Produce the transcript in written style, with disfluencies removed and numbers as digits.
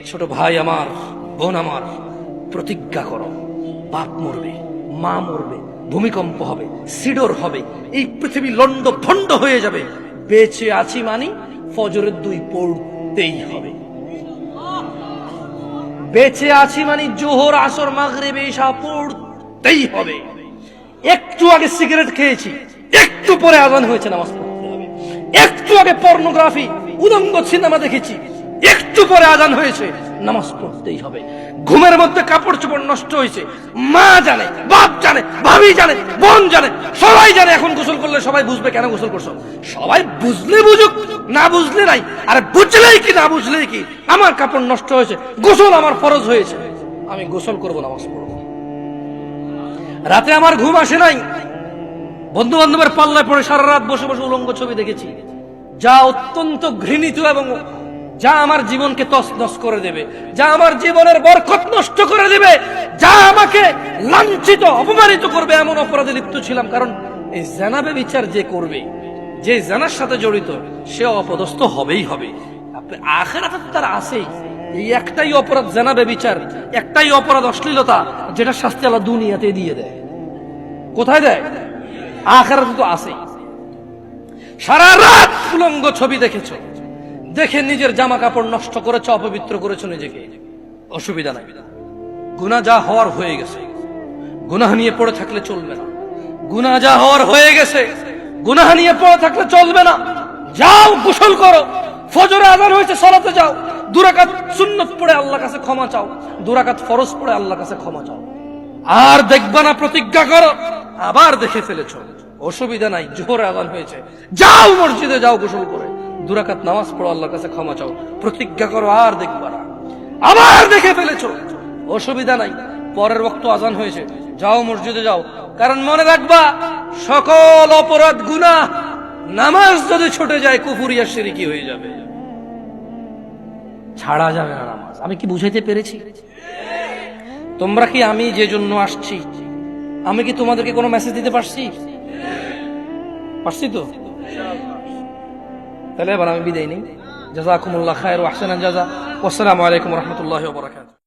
ছোট ভাই আমার, বোন আমার, প্রতিজ্ঞা করো, বাপ মরবে, মা মরবে, ভূমিকম্প হবে, সিডর হবে, এই পৃথিবী লন্ড ভন্ড হয়ে যাবে, বেঁচে আছি মানি ফজরের 2 পড়তেই হবে। বেঁচে আছি মানে জোহর, আসর, মাগরিব, ইশা পড়তেই হবে। একটু আগে সিগারেট খেয়েছি, একটু পরে আজান হয়েছে, নামাজ পড়তে হবে। একটু আগে পর্নোগ্রাফি, উদঙ্গ সিনেমা দেখেছি, একটু পরে আজান হয়েছে, নামাজ পড়তেই হবে। ঘুমের মধ্যে কাপড় চোপড় নষ্ট হয়েছে, মা জানে, বাপ জানে, ভাবি জানে, বোন জানে, সবাই জানে। এখন গোসল করলে সবাই বুঝবে কেন গোসল করছো। সবাই বুঝলে বুঝুক, না বুঝলে নাই। আরে বুঝলেই কি না বুঝলেই কি, আমার কাপড় নষ্ট হয়েছে, গোসল আমার ফরজ হয়েছে, আমি গোসল করবো, নামাজ পড়বো। রাতে আমার ঘুম আসে নাই, বন্ধু বান্ধবের পাল্লায় পড়ে সারা রাত বসে বসে উলঙ্গ ছবি দেখেছি, যা অত্যন্ত ঘৃণিত এবং যা আমার জীবনকে তছনছ করে দেবে, যা আমার জীবনের বরকত নষ্ট করে দেবে, যা আমাকে লাঞ্ছিত অপমানিত করবে, এমন অপরাধে লিপ্ত ছিলাম। কারণ এই জানাবে বিচার যে করবে, যে জানার সাথে জড়িত, সে অপদস্থ হবেই হবে। আখিরাতে তো তার আছেই। এই একটাই অপরাধ জানাবে বিচার, একটাই অপরাধ অশ্লীলতা, যেটা শাস্তি আল্লাহ দুনিয়াতে দিয়ে দেয়। কোথায় দেয়? আখিরাতে তো আছেই। সারা রাত উলঙ্গ ছবি দেখেছো, দেখে নিজের জামা কাপড় নষ্ট করেছো, অপবিত্র করেছো নিজেকে, অসুবিধা নাই। গুনাহ যা হওয়ার হয়ে গেছে, গুনাহ নিয়ে পড়ে থাকলে চলবে না। গুনাহ যা হওয়ার হয়ে গেছে, গুনাহ নিয়ে পড়ে থাকলে চলবে না। যাও গোসল করো, ফজরে আযান হয়েছে, সালাতে যাও, 2 রাকাত সুন্নাত পড়ে আল্লাহর কাছে ক্ষমা চাও, 2 রাকাত ফরজ পড়ে আল্লাহর কাছে ক্ষমা চাও। আর দেখবা না, প্রতিজ্ঞা করো, আবার দেখে ফেলেছো, অসুবিধা নাই, জোহর আযান হয়েছে, যাও মসজিদে, যাও গোসল করে 2 রাকাত নামাজ পড়ো, আল্লাহর কাছে ক্ষমা চাও, প্রতিজ্ঞা করো, আর দেখবা না। আবার দেখে ফেলেছো, অসুবিধা নাই, পরের ওয়াক্ত আযান হয়েছে, যাও মসজিদে যাও। কারণ মনে রাখবা, সকল অপরাধ গুনাহ নামাজ যদি ছুটে যায় কুফরিয়া শিরকি হয়ে যাবে, ছাড়া যাবে না নামাজ। আমি কি বুঝাইতে পেরেছি? তোমরা কি, আমি যে জন্য আসছি, আমি কি তোমাদেরকে কোনো মেসেজ দিতে পারছি? পারছি তো? তাহলে এবার আমি বিদায় নেই। জাযাকুমুল্লাহ খায়র ওয়া আহসানাল জাযা। ওয়াসসালামু আলাইকুম ওয়া রাহমাতুল্লাহি ওয়া বারাকাতুহু।